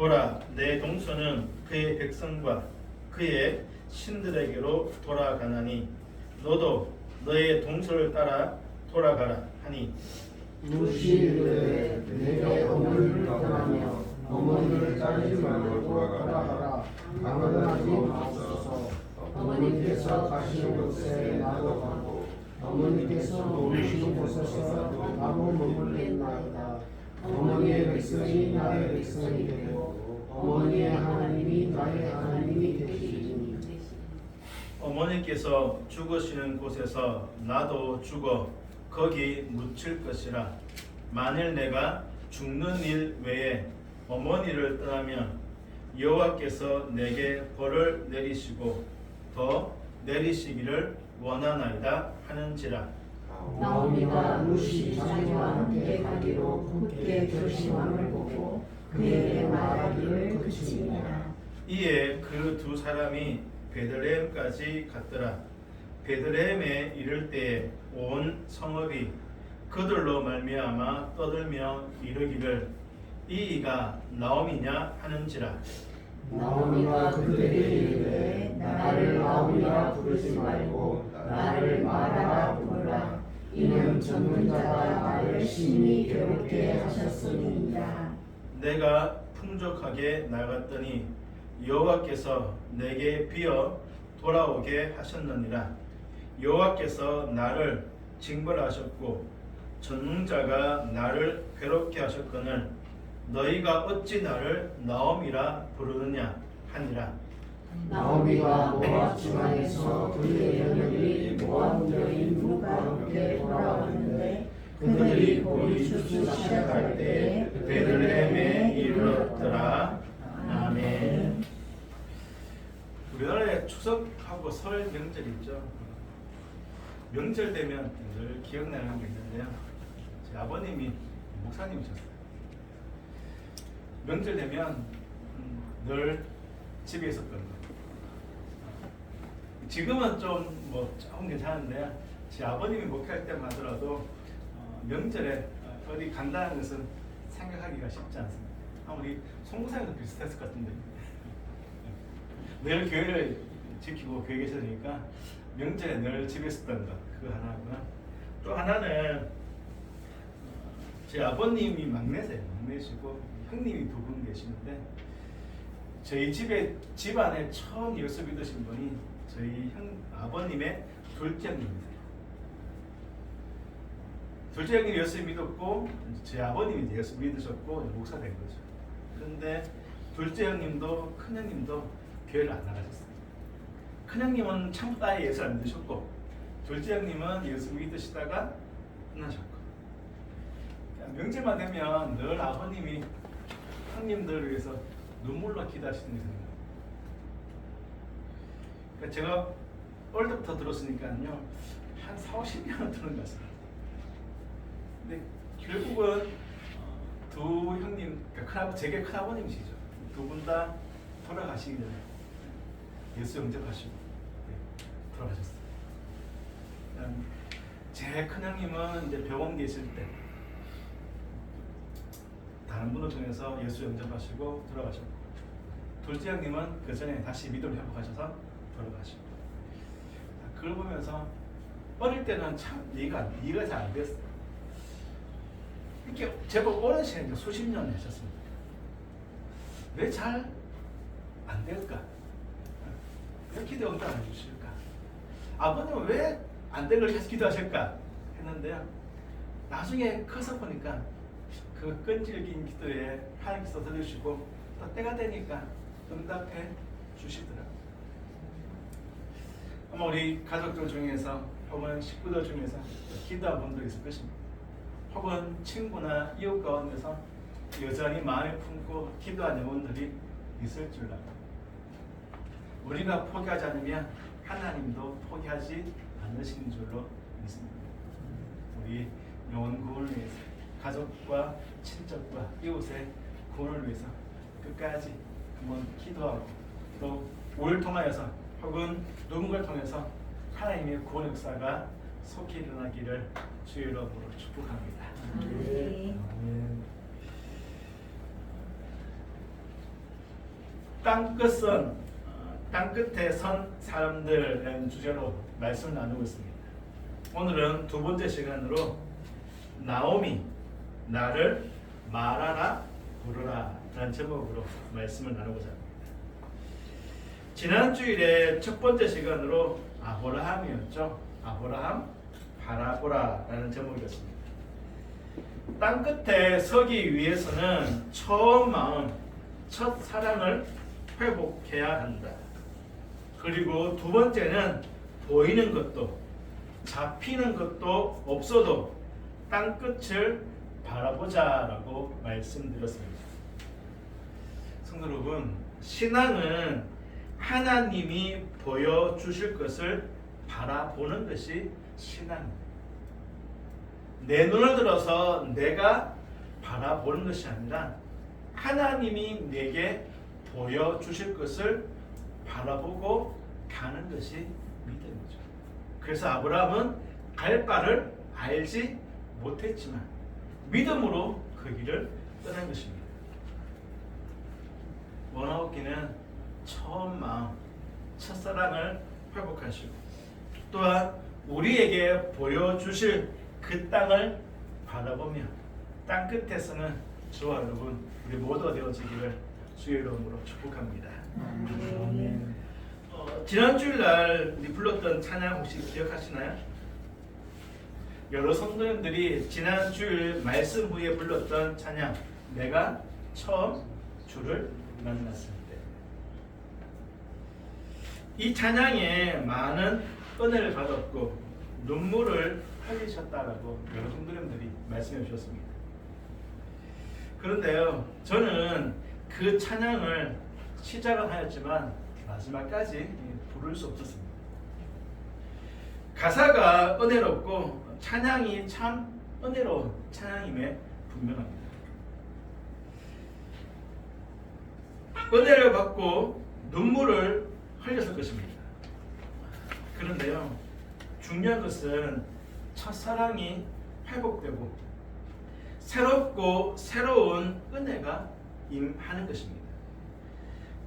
보라, 내 동서는 그의 백성과 그의 신들에게로 돌아가나니 너도 너의 동서를 따라 돌아가라 하니 무시 이르되 내게 어머니를 떠나며 어머니를 따르지 말고 돌아가라. 강건하지 마옵소서. 어머니께서 가시는 곳에 나도 가고 어머니께서 머무시는 곳에서 나도 머물겠나이다. 어머니의 백성이 나의 백성이 되고 어머니의 하나님이 나의 하나님이 되시리니 어머니께서 죽으시는 곳에서 나도 죽어 거기 묻힐 것이라. 만일 내가 죽는 일 외에 어머니를 떠나면 여호와께서 내게 벌을 내리시고 더 내리시기를 원하나이다 하는지라. 나오미가 루시 자매와 함께 가기로 굳게 결심함을 보고 그에게 말하기를 그치니라. 이에 그 두 사람이 베들레헴까지 갔더라. 베들레헴에 이를 때에 온 성읍이 그들로 말미암아 떠들며 이르기를 이 이가 나오미냐 하는지라. 나오미가 그들에게 이르되 나를 나오미라 부르지 말고 나를 마라라 부르라. 이는 전능자가 나를 심히 괴롭게 하셨음이니라. 내가 풍족하게 나갔더니 여호와께서 내게 비어 돌아오게 하셨느니라. 여호와께서 나를 징벌하셨고 전능자가 나를 괴롭게 하셨거늘 너희가 어찌 나를 나오미라 부르느냐 하니라. 나오미가 모압 지방에서 그의 며느리 모압 여인 룻과 함께 돌아왔는데 그들이 보리 주기 시작할 때에 베들레헴에 이르렀더라. 아멘. 우리나라에 추석하고 설 명절 있죠. 명절 되면 늘 기억나는 게 있는데요. 제 아버님이 목사님이셨어요. 명절 되면 늘 집에 있었던 거예요. 지금은 좀 조금 괜찮은데 제 아버님이 목회할 때만 하더라도 명절에 어디 간다는 것은 생각하기가 쉽지 않습니다. 우리 송구사님도 비슷했을 것 같은데 늘 교회를 지키고 교회 계시니까 명절에 늘 집에 있었던 것 그거 하나고요. 또 하나는 제 아버님이 막내세요. 막내시고 형님이 두 분 계시는데 저희 집안에 처음 예수 믿으신 분이 저희 아버님의 둘째 형님이세요. 둘째 형님이 예수 믿었고 제 아버님이 예수 믿으셨고 목사 된 거죠. 그런데 둘째 형님도 큰 형님도 교회를 안 나가셨어요. 큰 형님은 처음부터 아예 예수 안 믿으셨고 둘째 형님은 예수 믿으시다가 끝나셨고 명절만 되면 늘 아버님이 형님들을 위해서 눈물로 기도하시는 게 생각나요. 그러니까 제가 어릴 때부터 들었으니까요 한 40-50년은 들은 것 같습니다. 근데 결국은 두 형님, 그러니까 제게 큰아버님이시죠. 두 분 다 돌아가시기 전에 예수 영접하시고 돌아가셨어요. 제 큰형님은 이제 병원 계실 때 다른 분을 통해서 예수 영접하시고 돌아가셨고 둘째 형님은 그 전에 다시 믿음을 회복하셔서 돌아가시고 그걸 보면서 어릴 때는 참 이해가 잘 안 됐어요. 이렇게 제법 오랜 시간, 수십 년 하셨습니다. 왜 잘 안 될까? 왜 기도 응답 안 해주실까? 아버님은 왜 안 되걸 계속 기도하실까? 했는데요. 나중에 커서 보니까 그 끈질긴 기도에 하나님께서 들으시고 또 때가 되니까 응답해 주시더라고요. 아마 우리 가족들 중에서 혹은 식구들 중에서 기도한 분도 있을 것입니다. 혹은 친구나 이웃 가운데서 여전히 마음에 품고 기도한 영혼들이 있을 줄 알아요. 우리가 포기하지 않으면 하나님도 포기하지 않으시는 줄로 믿습니다. 우리 영혼 구원을 위해서 가족과 친척과 이웃의 구원을 위해서 끝까지 한번 기도하고 또 우리를 통하여서 혹은 누군가를 통해서 하나님의 구원 역사가 속히 일어나기를 주의 이름으로 축복합니다. 네. 아멘. 땅끝에 선 사람들이라는 주제로 말씀을 나누고 있습니다. 오늘은 두 번째 시간으로 나오미 나를 말하라 부르라 라는 제목으로 말씀을 나누고자 합니다. 지난 주일에 첫 번째 시간으로 아브라함이었죠. 아브라함 바라보라 라는 제목이었습니다. 땅끝에 서기 위해서는 처음 마음, 첫 사랑을 회복해야 한다. 그리고 두 번째는 보이는 것도 잡히는 것도 없어도 땅끝을 바라보자라고 말씀드렸습니다. 성도 여러분, 신앙은 하나님이 보여주실 것을 바라보는 것이 신앙입니다. 내 눈을 들어서 내가 바라보는 것이 아니라 하나님이 내게 보여주실 것을 바라보고 가는 것이 믿음이죠. 그래서 아브라함은 갈 바를 알지 못했지만 믿음으로 그 길을 떠난 것입니다. 원하옵기는 처음 마음, 첫사랑을 회복하시고 또한 우리에게 보여주실 그 땅을 바라보며 땅끝에서는 저와 여러분 우리 모두가 되어지기를 주의 이름으로 축복합니다. 지난 주일날 우리 불렀던 찬양 혹시 기억하시나요? 여러 성도님들이 지난 주일 말씀 후에 불렀던 찬양 내가 처음 주를 만났을 때, 이 찬양에 많은 은혜를 받았고 눈물을 흘리셨다라고 여러 성도님들이 말씀해 주셨습니다. 그런데요, 저는 그 찬양을 시작은 하였지만 마지막까지 부를 수 없었습니다. 가사가 은혜롭고 찬양이 참 은혜로운 찬양임에 분명합니다. 은혜를 받고 눈물을 흘렸을 것입니다. 그런데요, 중요한 것은 첫사랑이 회복되고 새롭고 새로운 은혜가 임하는 것입니다.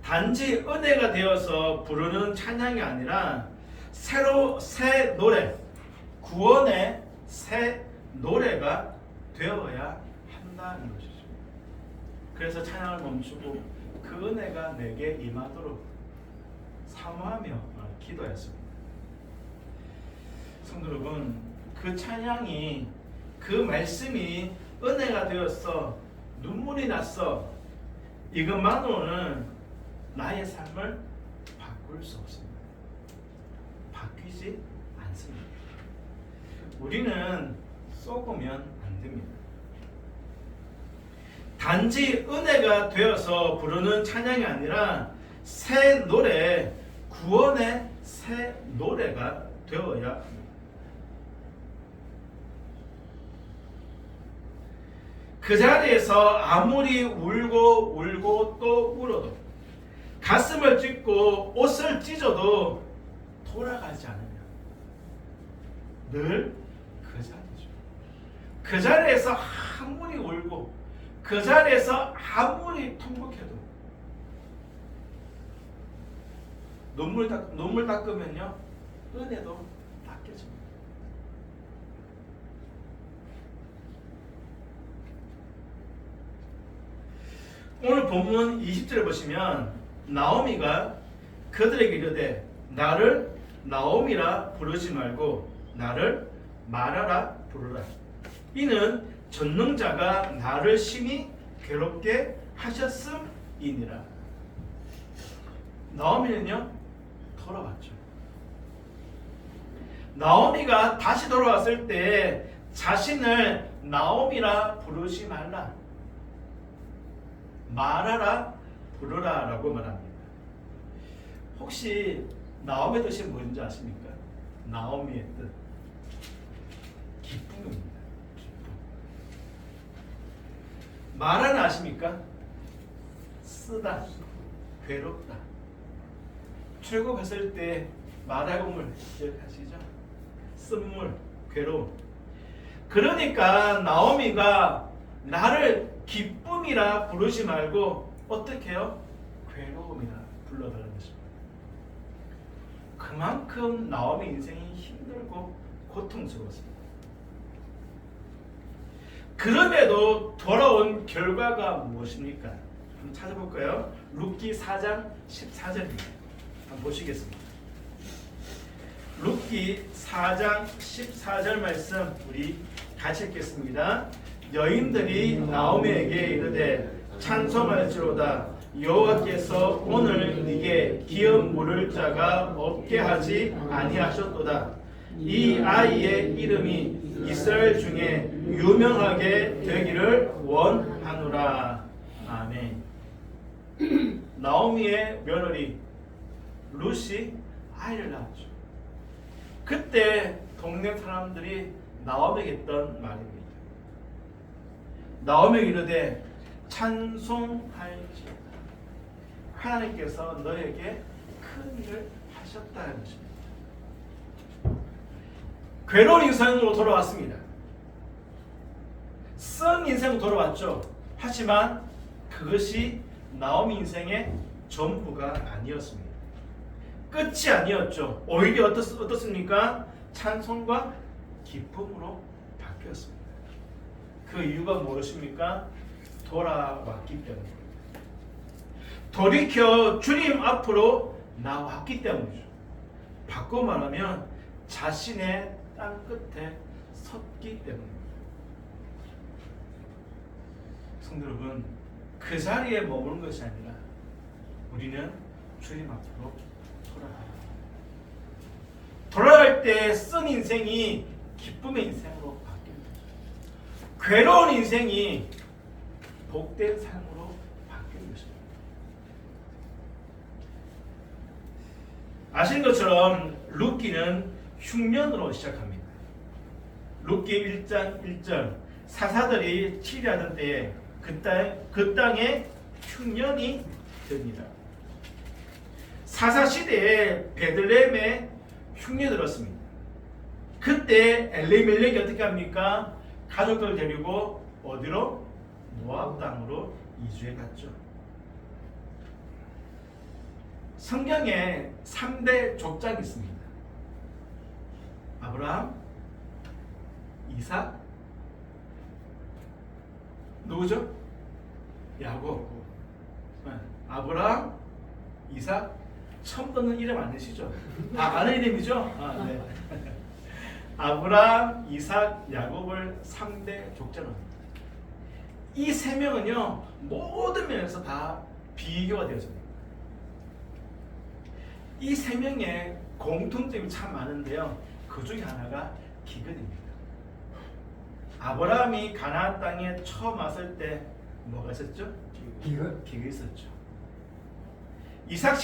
단지 은혜가 되어서 부르는 찬양이 아니라 새 노래, 구원의 새 노래가 되어야 한다는 것이죠. 그래서 찬양을 멈추고 그 은혜가 내게 임하도록 사모하며 기도했습니다. 성도 여러분, 그 찬양이, 그 말씀이 은혜가 되었어, 눈물이 났어, 이것만으로는 나의 삶을 바꿀 수 없습니다. 바뀌지 않습니다. 우리는 썩으면 안 됩니다. 단지 은혜가 되어서 부르는 찬양이 아니라 새 노래, 구원의 새 노래가 되어야 합니다. 그 자리에서 아무리 울고 또 울어도 가슴을 찢고 옷을 찢어도 돌아가지 않으면 늘 그 자리죠. 그 자리에서 아무리 울고 그 자리에서 아무리 통곡해도 눈물 닦으면요 은혜도 닦여집니다. 오늘 본문 20절에 보시면 나오미가 그들에게 이르되 나를 나오미라 부르지 말고 나를 말하라 부르라. 이는 전능자가 나를 심히 괴롭게 하셨음이니라. 나오미는요 돌아왔죠. 나오미가 다시 돌아왔을 때 자신을 나오미라 부르지 말라, 말하라 부르라 라고 말합니다. 혹시 나오미의 뜻이 뭔지 아십니까? 나오미의 뜻 기쁨입니다. 기쁨. 말하는 아십니까? 쓰다, 괴롭다. 출국했을 때 말하고물 기억하시죠? 쓴물, 괴로움. 그러니까 나오미가 나를 기쁨이라 부르지 말고 어떻게 해요? 괴로움이라 불러달라는 것입니다. 그만큼 나오미 인생이 힘들고 고통스러웠습니다. 그럼에도 돌아온 결과가 무엇입니까? 한번 찾아볼까요? 룻기 4장 14절입니다. 한번 보시겠습니다. 룻기 4장 14절 말씀 우리 같이 읽겠습니다. 여인들이 나오미에게 이르되 찬송할지로다 여호와께서 오늘 네게 기업 물을 자가 없게 하지 아니하셨도다. 이 아이의 이름이 이스라엘 중에 유명하게 되기를 원하노라. 아멘. 나오미의 며느리 룻이 아이를 낳았죠. 그때 동네 사람들이 나오미에게 했던 말입니다. 나오미에게 이르되 찬송할지어다. 하나님께서 너에게 큰 일을 하셨다는 것입니다. 괴로운 인생으로 돌아왔습니다. 쓴 인생으로 돌아왔죠. 하지만 그것이 나오미 인생의 전부가 아니었습니다. 끝이 아니었죠. 오히려 어떻습니까? 찬송과 기쁨으로 바뀌었습니다. 그 이유가 무엇입니까? 돌아왔기 때문입니다. 돌이켜 주님 앞으로 나왔기 때문이죠. 바꿔 말하면 자신의 땅 끝에 섰기 때문입니다. 성도 여러분, 그 자리에 머무는 것이 아니라 우리는 주님 앞으로 돌아갈 때 쓴 인생이 기쁨의 인생으로 바뀝니다. 괴로운 인생이 복된 삶으로 바뀌는 것입니다. 아시는 것처럼 룻기는 흉년으로 시작합니다. 룻기 1장 1절 사사들이 치리하던 때에 그 땅에 흉년이 됩니다. 사사 시대에 베들레헴에 흉년이 들었습니다. 그때 엘리멜렉이 어떻게 합니까? 가족들 데리고 어디로? 모압 땅으로 이주해 갔죠. 성경에 3대 족장이 있습니다. 아브라함, 이삭, 누구죠? 야곱. 아브라함, 이삭, 처음 듣는 이름 아니시죠? 아는 이름이죠? 네. 아브라함, 이삭, 야곱을 3대 족장을 합니다. 이 세 명은요 모든 면에서 다 비교가 되었습니다. 이 세 명의 공통점이 참 많은데요. 그 중에 하나가 기근입니다. 아브라함이 가나안 땅에 처음 왔을 때 뭐가 있었죠? 기근이 있었죠. 이삭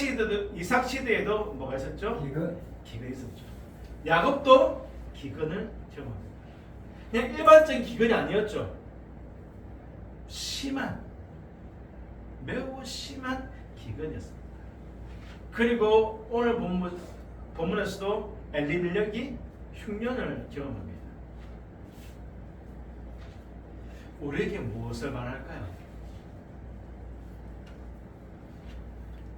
시대에도 뭐가 있었죠? 기근이 있었죠. 야곱도 기근을 경험합니다. 그냥 일반적인 기근이 아니었죠. 매우 심한 기근이었습니다. 그리고 오늘 본문에서도 엘리멜렉이 흉년을 경험합니다. 우리에게 무엇을 말할까요?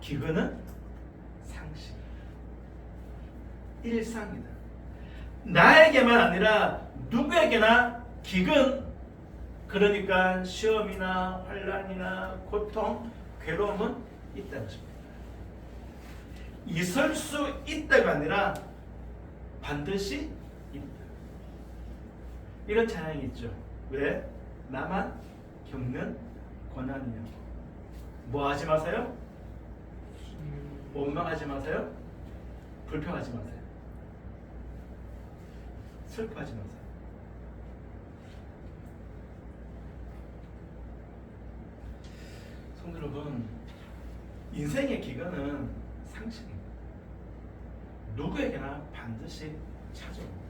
기근은 상식, 일상이다. 나에게만 아니라 누구에게나 기근, 그러니까 시험이나 환난이나 고통, 괴로움은 있다는 것입니다. 있을 수 있다가 아니라 반드시 있다. 이런 찬양이 있죠. 왜? 나만 겪는 고난이냐고. 뭐 하지 마세요? 원망하지 마세요. 불평하지 마세요. 슬퍼하지 마세요. 성도 여러분, 인생의 기근은 상식입니다. 누구에게나 반드시 찾아옵니다.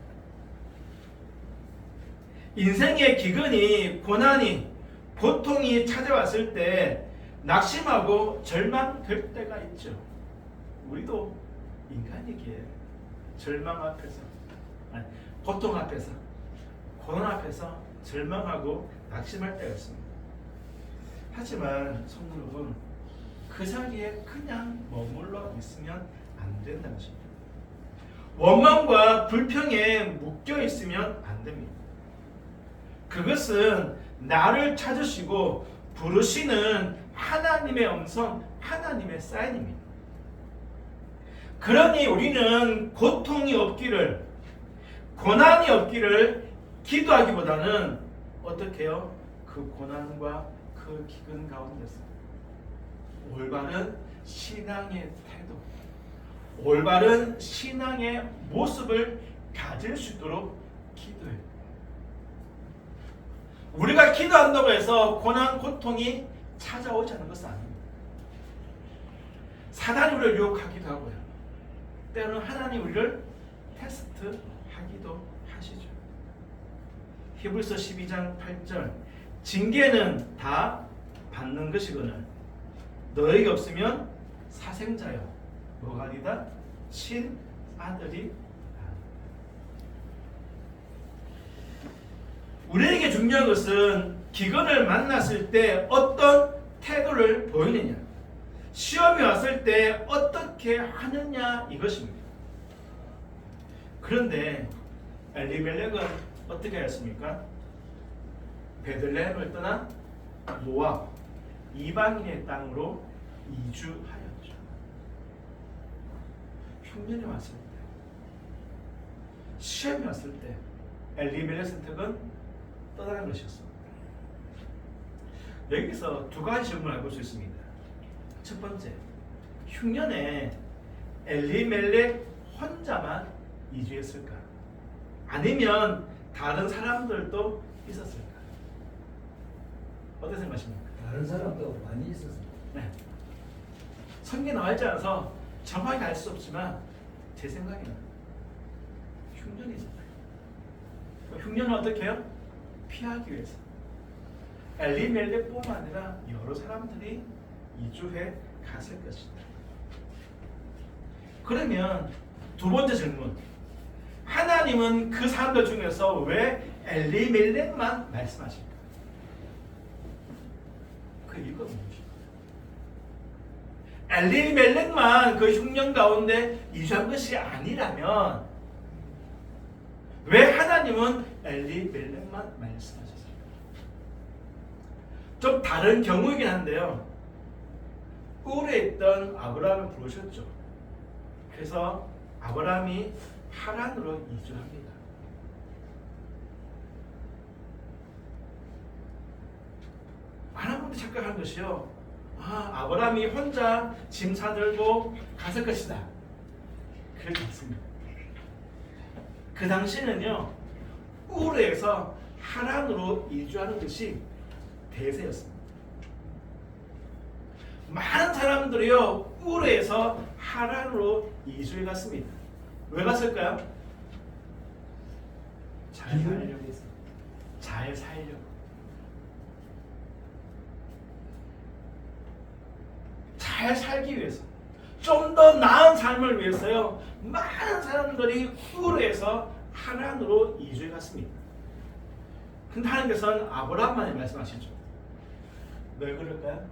인생의 기근이, 고난이, 고통이 찾아왔을 때 낙심하고 절망될 때가 있죠. 우리도 인간이기에 절망 앞에서, 고통 앞에서, 고난 앞에서 절망하고 낙심할 때가 있습니다. 하지만 성도 여러분, 그 자리에 그냥 머물러 있으면 안 된다는 것입니다. 원망과 불평에 묶여 있으면 안 됩니다. 그것은 나를 찾으시고 부르시는 하나님의 음성, 하나님의 사인입니다. 그러니 우리는 고통이 없기를, 고난이 없기를 기도하기보다는 어떻게 해요? 그 고난과 그 기근 가운데서 올바른 신앙의 태도, 올바른 신앙의 모습을 가질 수 있도록 기도해요. 우리가 기도한다고 해서 고난, 고통이 찾아오지 않는 것은 아닙니다. 사단이 우리를 유혹하기도 하고요. 때로는 하나님 우리를 테스트하기도 하시죠. 히브리서 12장 8절 징계는 다 받는 것이거늘 너희가 없으면 사생자여 뭐가 아니다? 친아들이 우리에게 중요한 것은 기근을 만났을 때 어떤 태도를 보이느냐, 시험이 왔을 때 어떻게 하느냐 이것입니다. 그런데 엘리멜렉은 어떻게 했습니까? 베들레헴을 떠나 모압 이방인의 땅으로 이주하였죠. 흉년이 왔을 때, 시험이 왔을 때 엘리멜렉 선택은 떠나는 것이었습니다. 여기서 두 가지 질문을 해볼 수 있습니다. 첫 번째, 흉년에 엘리멜렉 혼자만 이주했을까? 아니면 다른 사람들도 있었을까? 어떻게 생각하십니까? 다른 사람도 많이 있었습니다. 네. 성경에 나와 있지 않아서 정확히 알 수 없지만 제 생각에는 흉년이 있었어요. 흉년은 어떻게 해요? 피하기 위해서 엘리멜렉뿐만 아니라 여러 사람들이 이주해 갔을 것이다. 그러면 두 번째 질문, 하나님은 그 사람들 중에서 왜 엘리멜렉만 말씀하실까? 그 이유가 무엇일까? 엘리멜렉만 그 흉년 가운데 이주한 것이 아니라면 왜 하나님은 엘리멜렉만 말씀하셨을까? 좀 다른 경우이긴 한데요. 울에 있던 아브라함을 부르셨죠. 그래서 아브라함이 하란으로 이주합니다. 많은 분들이 착각한 것이요. 아브라함이 혼자 짐 사들고 갔을 것이다. 그렇지 않습니다. 그 당시에는요, 우르에서 하란으로 이주하는 것이 대세였습니다. 많은 사람들이요, 우르에서 하란으로 이주해 갔습니다. 왜 갔을까요? 잘 살려고 했어요. 잘 살려고. 잘 살기 위해서, 좀 더 나은 삶을 위해서요, 많은 사람들이 우르에서 하란으로 이주해 갔습니다. 근데 하나님께서는 아브라함만이 말씀하시죠. 왜 그럴까요?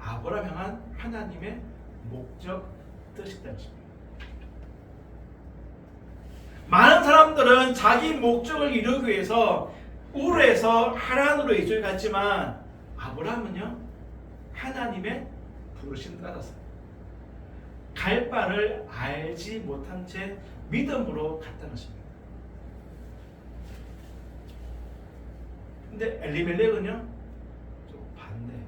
아브라함 향한 하나님의 목적, 뜻이 있다는 것입니다. 많은 사람들은 자기 목적을 이루기 위해서 우르에서 하란으로 이주해 갔지만 아브라함은요, 하나님의 부르심 따라서 갈 바를 알지 못한 채 믿음으로 갔다는 것입니다. 근데 엘리멜렉은요, 좀 반대예요.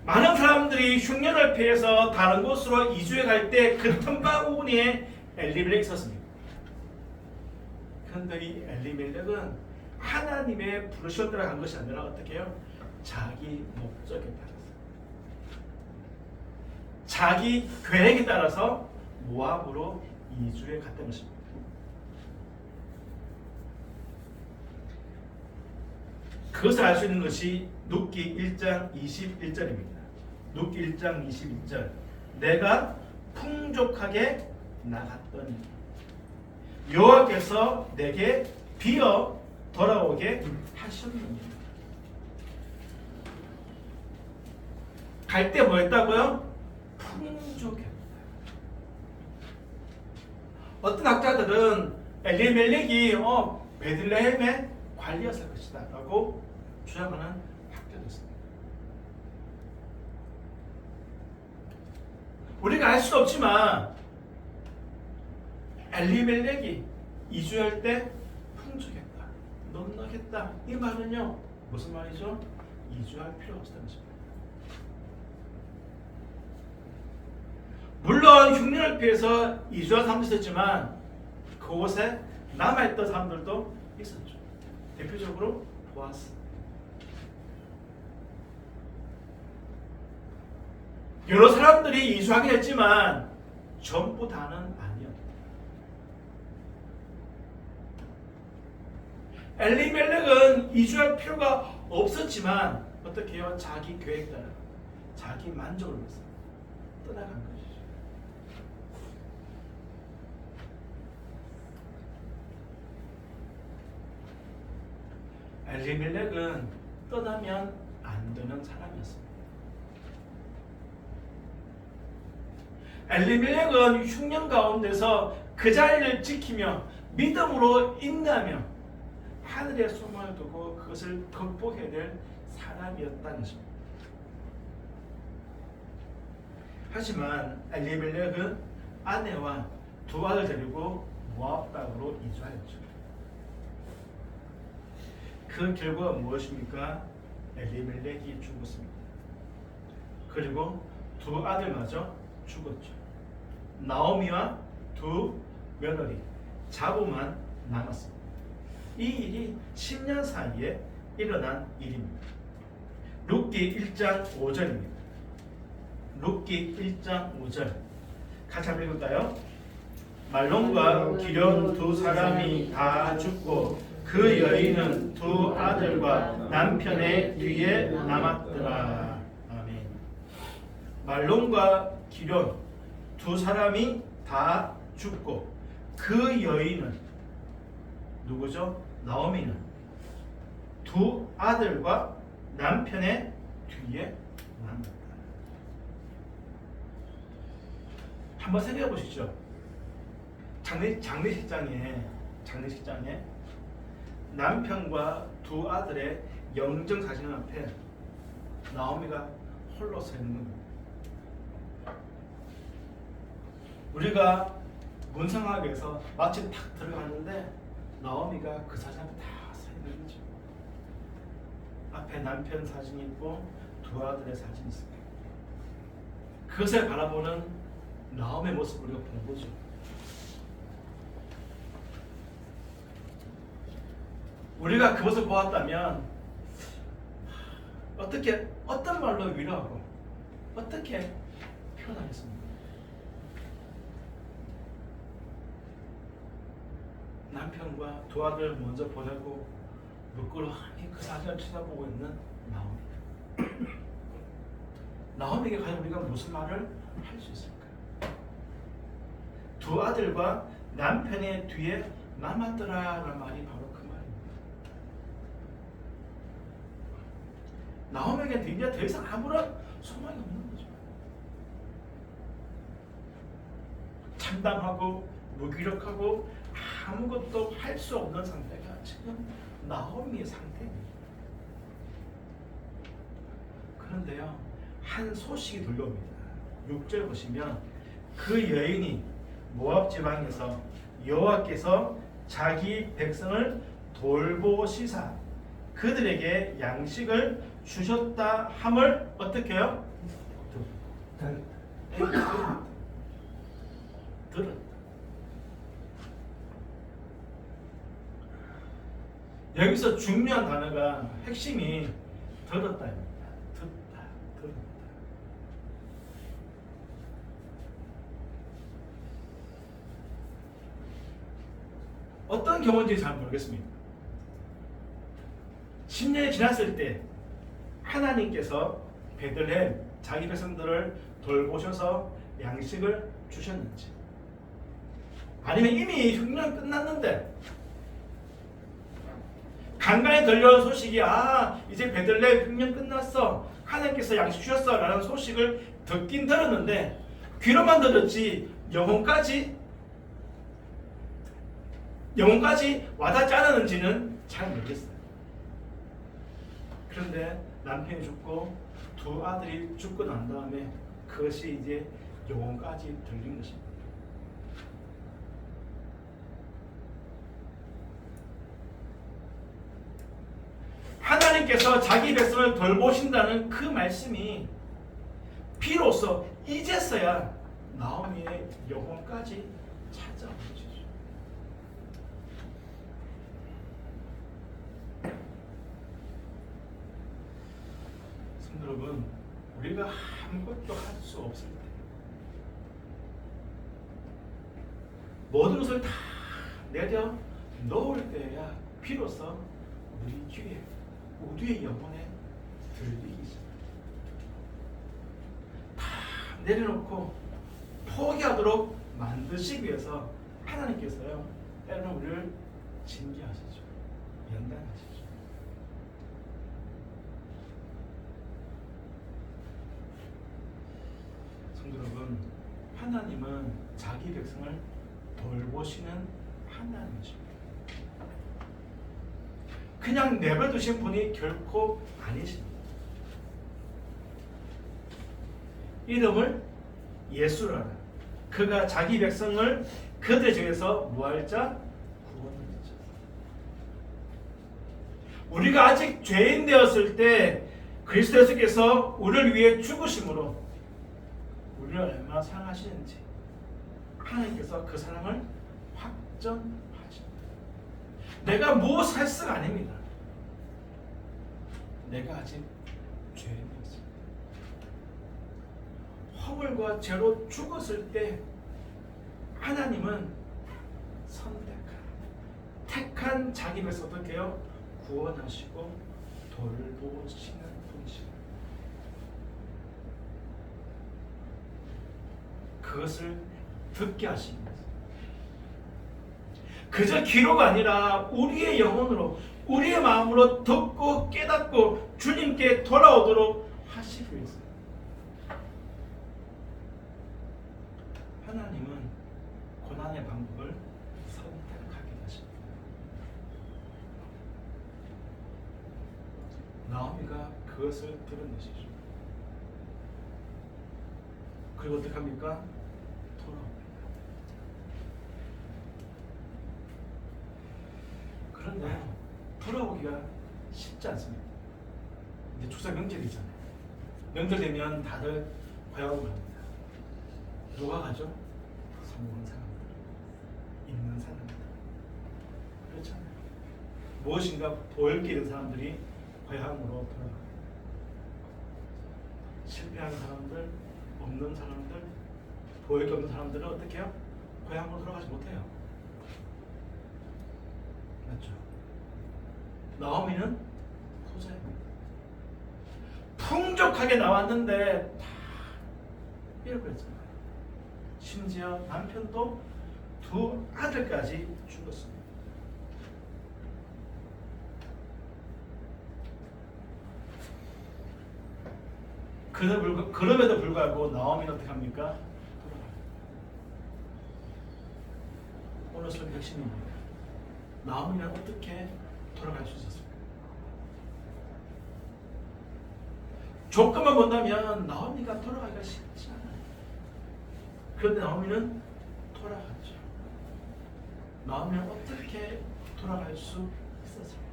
많은 사람들이 흉년을 피해서 다른 곳으로 이주해 갈 때 그 틈바구니에 엘리멜렉이 있었습니다. 그런데 이 엘리멜렉은 하나님의 부르심을 따라 간 것이 아니라 어떻게 해요? 자기 목적에 따라서, 자기 계획에 따라서 모압으로 이주해 갔다는 것입니다. 그것을 알 수 있는 것이 룻기 1장 21절입니다. 룻기 1장 21절 내가 풍족하게 나갔더니 여호와께서 내게 비어 돌아오게 하셨느니라. 갈 때 뭐 했다고요? 풍족했다. 어떤 학자들은 엘리멜렉이 베들레헴의 관리였을 것이다 라고 주장하는 학자도 있습니다. 우리가 알 수 없지만 엘리멜렉이 이주할 때 풍족했다, 넉넉했다, 이 말은요 무슨 말이죠? 이주할 필요가 없다는 것입니다. 물론 흉년을 피해서 이주한 사람도 있었지만 그곳에 남아있던 사람들도 있었죠. 대표적으로 보아스. 여러 사람들이 이주하긴 했지만 전부 다는 아니었다. 엘리멜렉은 이주할 필요가 없었지만 어떻게 해요? 자기 계획 따라 자기 만족을 위해서 떠나간 것이죠. 엘리멜렉은 떠나면 안 되는 사람이었습니다. 엘리멜렉은 흉년 가운데서 그 자리를 지키며 믿음으로 인내하며 하늘에 소망을 두고 그것을 극복해야 될 사람이었다는 것입니다. 하지만 엘리멜렉은 아내와 두 아들 데리고 모압 땅으로 이주하였죠. 그 결과가 무엇입니까? 엘리멜렉이 죽었습니다. 그리고 두 아들마저 죽었죠. 나오미와 두 며느리 자부만 남았습니다. 이 일이 10년 사이에 일어난 일입니다. 룻기 1장 5절입니다. 룻기 1장 5절 같이 한번 읽을까요? 말론과 기련 두 사람이 다 죽고 그 여인은 두 아들과 남편의 뒤에 남았더라. 아멘. 말론과 기련 두 사람이 다 죽고 그 여인은 누구죠? 나오미는 두 아들과 남편의 뒤에 남았다. 한번 생각해 보시죠. 장례식장에 남편과 두 아들의 영정 사진 앞에 나오미가 홀로 서 있는 겁니다. 우리가 문상학에서 마침 탁 들어갔는데 나오미가 그 사진 앞에 다 서 있는 거죠. 앞에 남편 사진이 있고 두 아들의 사진이 있습니다. 그것을 바라보는 나오미의 모습을 우리가 본 거죠. 우리가 그 모습을 보았다면 어떤 말로 위로하고 어떻게 표현하겠습니까? 남편과 두 아들 먼저 보내고 부끄러워하니 그 사진을 쳐다보고 있는 나오미. 나오미에게 과연 우리가 무슨 말을 할 수 있을까요? 두 아들과 남편의 뒤에 남았더라라는 말이 바로 그 말입니다. 나오미에게 이제 더 이상 아무런 소망이 없는 거죠. 참담하고 무기력하고 아무것도 할 수 없는 상태가 지금 나오미의 상태입니다. 그런데요, 한 소식이 들려옵니다. 6절 보시면 그 여인이 모압 지방에서 여호와께서 자기 백성을 돌보시사 그들에게 양식을 주셨다 함을 어떻게 해요? 들었다. 여기서 중요한 단어가 핵심이 들었다입니다. 듣다. 어떤 경우인지 잘 모르겠습니다. 10년이 지났을 때 하나님께서 베들레헴 자기 백성들을 돌보셔서 양식을 주셨는지, 아니면 이미 흉년 끝났는데 간간히 들려온 소식이 이제 베들레헴 흉년 끝났어, 하나님께서 양식 주셨어 라는 소식을 듣긴 들었는데 귀로만 들었지 영혼까지 와닿지 않았는지는 잘 모르겠어요. 그런데 남편이 죽고 두 아들이 죽고 난 다음에 그것이 이제 영혼까지 들린 것입니다. 하나님께서 자기 백성을 돌보신다는 그 말씀이 비로소 이제서야 나오미의 영혼까지 찾아온 것이죠. 성도 여러분, 우리가 아무것도 할 수 없을 때, 모든 것을 다 내려 놓을 때야 비로소 우리 귀에, 우리의 영혼에 들리기 시작합니다. 다 내려놓고 포기하도록 만드시기 위해서 하나님께서요, 때로는 우리를 징계하시죠. 연단하시죠. 성도 여러분, 하나님은 자기 백성을 돌보시는 하나님이십니다. 그냥 내버려두신 분이 결코 아니십니다. 이름을 예수라. 그가 자기 백성을 그들의 죄에서 무할 자 구원을 주셨습니다. 우리가 아직 죄인 되었을 때 그리스도 예수께서 우리를 위해 죽으심으로 우리를 얼마나 사랑하시는지 하나님께서 그 사랑을 확정하십니다. 내가 무엇을 했어가 아닙니다. 내가 아직 죄인이었습니다. 허물과 죄로 죽었을 때 하나님은 택한 자기 백성 어떻게 해요? 구원하시고 돌보시는 분이십니다. 그것을 듣게 하십니다. 그저 귀로가 아니라 우리의 영혼으로, 우리의 마음으로 듣고 깨닫고 주님께 돌아오도록 하시기 위해서 하나님은 고난의 방법을 선택하게 하십니다. 나오미가 그것을 들은 것이죠. 그리고 어떻게 합니까? 돌아옵니다. 그런데 돌아오기가 쉽지 않습니다. 이제 추석 명절이잖아요. 명절 되면 다들 고향으로 갑니다. 누가 가죠? 성공한 사람들, 있는 사람들. 그렇잖아요. 무엇인가 보일 게 있는 사람들이 고향으로 돌아갑니다. 실패하는 사람들, 없는 사람들, 보일 게 없는 사람들은 어떻게 해요? 고향으로 돌아가지 못해요. 맞죠? 나오미는 소자입니다. 풍족하게 나왔는데 다 잃어버렸잖아요. 심지어 남편도 두 아들까지 죽었습니다. 그럼에도 불구하고 나오미는 어떻게 합니까? 돌아갑니다. 오늘 설교 핵심입니다. 나오미는 어떻게 돌아갈 수 있었을까? 조건만 본다면 나오미가 돌아가기가 쉽지 않아요. 그런데 나오미는 돌아갔죠. 나오미는 어떻게 돌아갈 수 있었을까?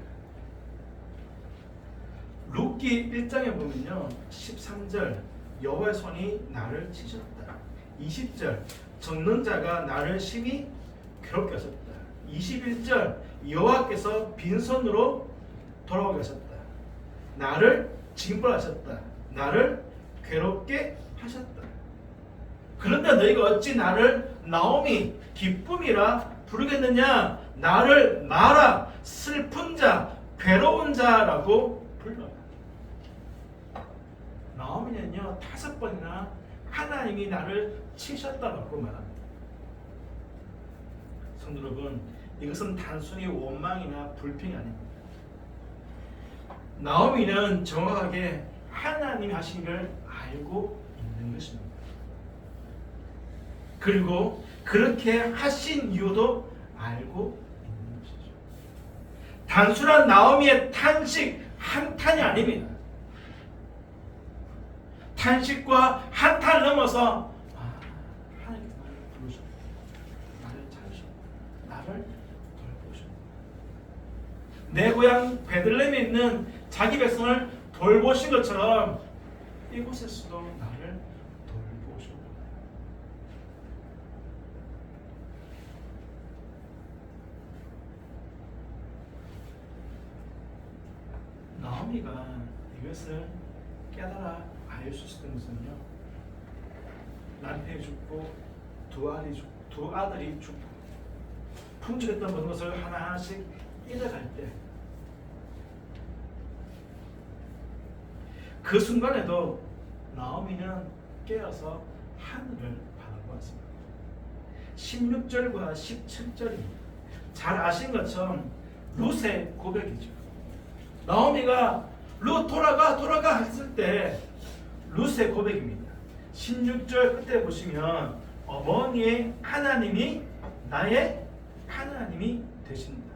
룻기 1장에 보면요, 13절 여호와의 손이 나를 치셨다. 20절 적는 자가 나를 심히 괴롭게 하셨다. 21절 여호와께서 빈손으로 돌아오게 하셨다. 나를 징벌하셨다. 나를 괴롭게 하셨다. 그런데 너희가 어찌 나를 나오미 기쁨이라 부르겠느냐? 나를 마라 슬픈 자 괴로운 자라고 불러요. 나오미는요 5번이나 하나님이 나를 치셨다고 말합니다. 성도 여러분, 이것은 단순히 원망이나 불평이 아닙니다. 나오미는 정확하게 하나님이 하신 걸 알고 있는 것입니다. 그리고 그렇게 하신 이유도 알고 있는 것이죠. 단순한 나오미의 탄식, 한탄이 아닙니다. 탄식과 한탄을 넘어서 하나님께서 나를 부르셨고 나를 찾으셨고 나를 돌보셨고 내 고향 베들레헴에 있는 자기 백성을 돌보신 것처럼 이곳에서도 나를 돌보셨고 나오미가 이것을 깨달아 알 수 있었던 것은요, 남편이 죽고 두 아들이 죽고 풍족했던 모든 것을 하나하나씩 잃어갈 때 그 순간에도 나오미는 깨어서 하늘을 바라보았습니다. 16절과 17절입니다. 잘 아신 것처럼 룻의 고백이죠. 나오미가 룻 돌아가 했을 때 룻의 고백입니다. 16절 끝에 보시면 어머니의 하나님이 나의 하나님이 되신다.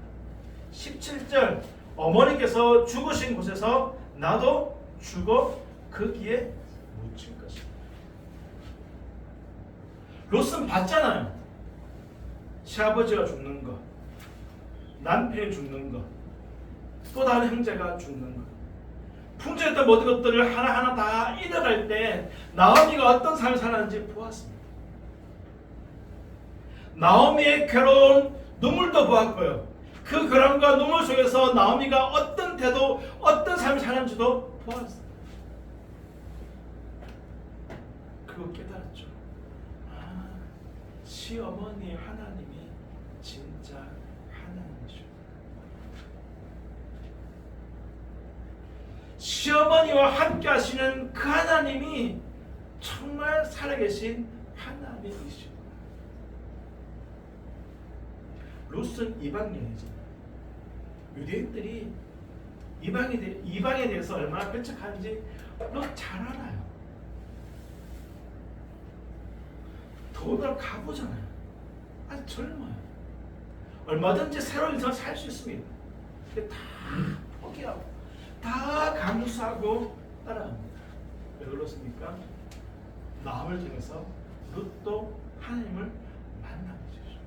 17절 어머니께서 죽으신 곳에서 나도 죽어 거기에 묻힐 것이다. 룻은 봤잖아요. 시아버지가 죽는 것, 남편이 죽는 것, 또 다른 형제가 죽는 것, 풍족했던 모든 것들을 하나하나 다 잃어갈 때 나오미가 어떤 삶을 살았는지 보았습니다. 나오미의 괴로운 눈물도 보았고요. 그 괴로움과 눈물 속에서 나오미가 어떤 태도, 어떤 삶을 사는지도 보았습니다. 그리고 깨달았죠. 시어머니 하나님이 진짜 하나님이죠. 시어머니와 함께 하시는 그 하나님이 정말 살아계신 하나님이시고 룻은 이방인이죠. 유대인들이 이방에 대해서 얼마나 배척하는지 룻 잘 알아요. 더불어 가보잖아요. 아직 젊어요. 얼마든지 새로운 인생을 살 수 있습니다. 근데 다 포기하고 다 감수하고 따라갑니다. 왜 그렇습니까? 나음을 통해서 룻도 하나님을 만나게 되죠.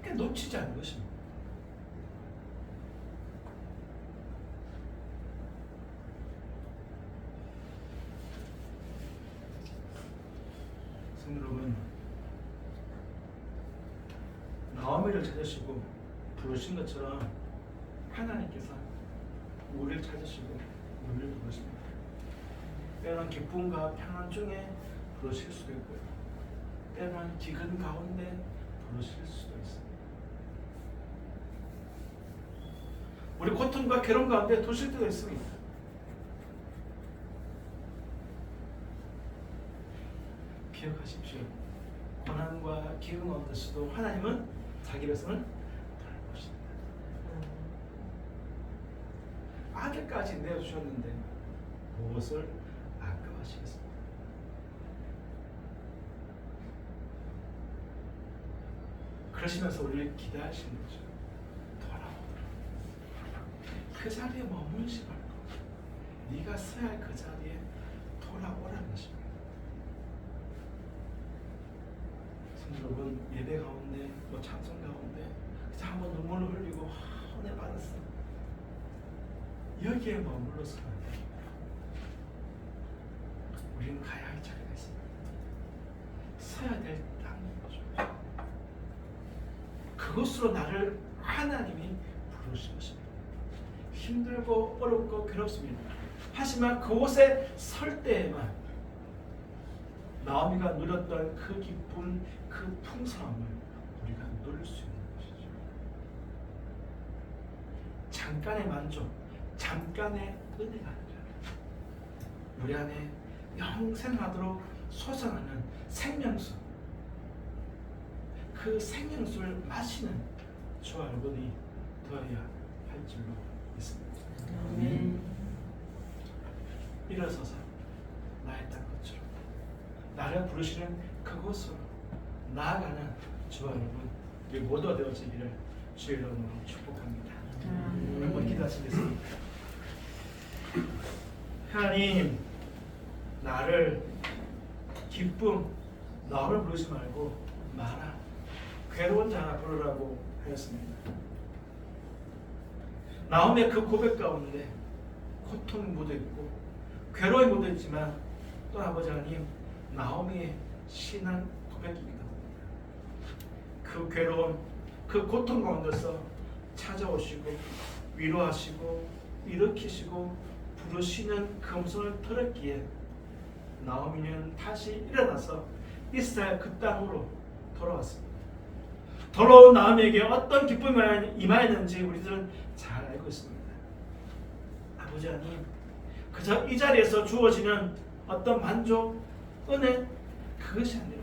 그러니까 놓치지 않는 것입니다. 성도 여러분, 나오미를 찾으시고 부르신 것처럼 하나님께서 우리를 찾으시고 우리를 부르십니다. 때로는 기쁨과 평안 중에 부르실 수도 있고요. 때로는 기근 가운데 부르실 수도 있습니다. 우리 고통과 괴로움 가운데 두실 때도 있습니다. 기억하십시오. 고난과 기근 가운데서도 하나님은 자기 백성을 돌보십니다. 아들까지 내어주셨는데 무엇을 아까워하시겠습니까? 그러시면서 우리를 기대하시는 거죠. 돌아오라. 그 자리에 머물지 말고 네가 서야 할 그 자리에 돌아오라는 것입니다. 여러분, 예배 가운데 찬송 가운데 한번 눈물을 흘리고 은혜 받았어. 여기에 머물러서 우리는 가야 할 자리가 있습니다. 서야 될 땅인 거죠. 그곳으로 나를 하나님이 부르신 것입니다. 힘들고 어렵고 괴롭습니다. 하지만 그곳에 설 때에만 나오미가 누렸던 그 기쁨, 그 풍성함을 우리가 누릴 수 있는 것이죠. 잠깐의 만족, 잠깐의 은혜가 아니라 우리 안에 영생하도록 솟아나는 생명수, 그 생명수를 마시는 주와 여러분이 되어야 할 줄로 믿습니다. 부르시는 그곳으로 나아가는 저와 여러분 우리 모두가 되어지기를 주의 이름으로 축복합니다. 한번 기도하시겠습니다. 하나님, 나를 기쁨, 너를 부르지 말고 마라, 괴로운 자나 부르라고 하였습니다. 나오미의 그 고백 가운데 고통이 묻어있고 괴로움이 묻어있지만 또 아버지 하나님, 나오미의 신앙 고백이기도 합니다. 그 괴로움, 그 고통 가운데서 찾아오시고 위로하시고 일으키시고 부르시는 그 음성을 들었기에 나오미는 다시 일어나서 이스라엘 그 땅으로 돌아왔습니다. 돌아온 나오미에게 어떤 기쁨이 임하였는지 우리들은 잘 알고 있습니다. 아버지 하나님, 그저 이 자리에서 주어지는 어떤 만족, 은혜, 그것이 아니라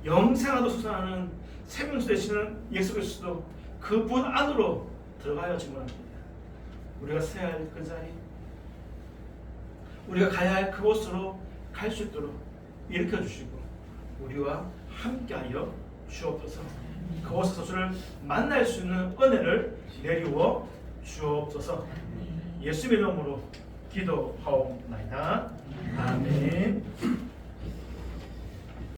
영생하도 솟아나는 생명수 되시는 예수 그리스도 그분 안으로 들어가야 증언합니다. 우리가 서야 할 그 자리, 우리가 가야 할 그곳으로 갈 수 있도록 일으켜 주시고 우리와 함께하여 주옵소서. 그곳에서 주를 만날 수 있는 은혜를 내리워 주옵소서. 예수님의 이름으로 기도하옵나이다. 아멘.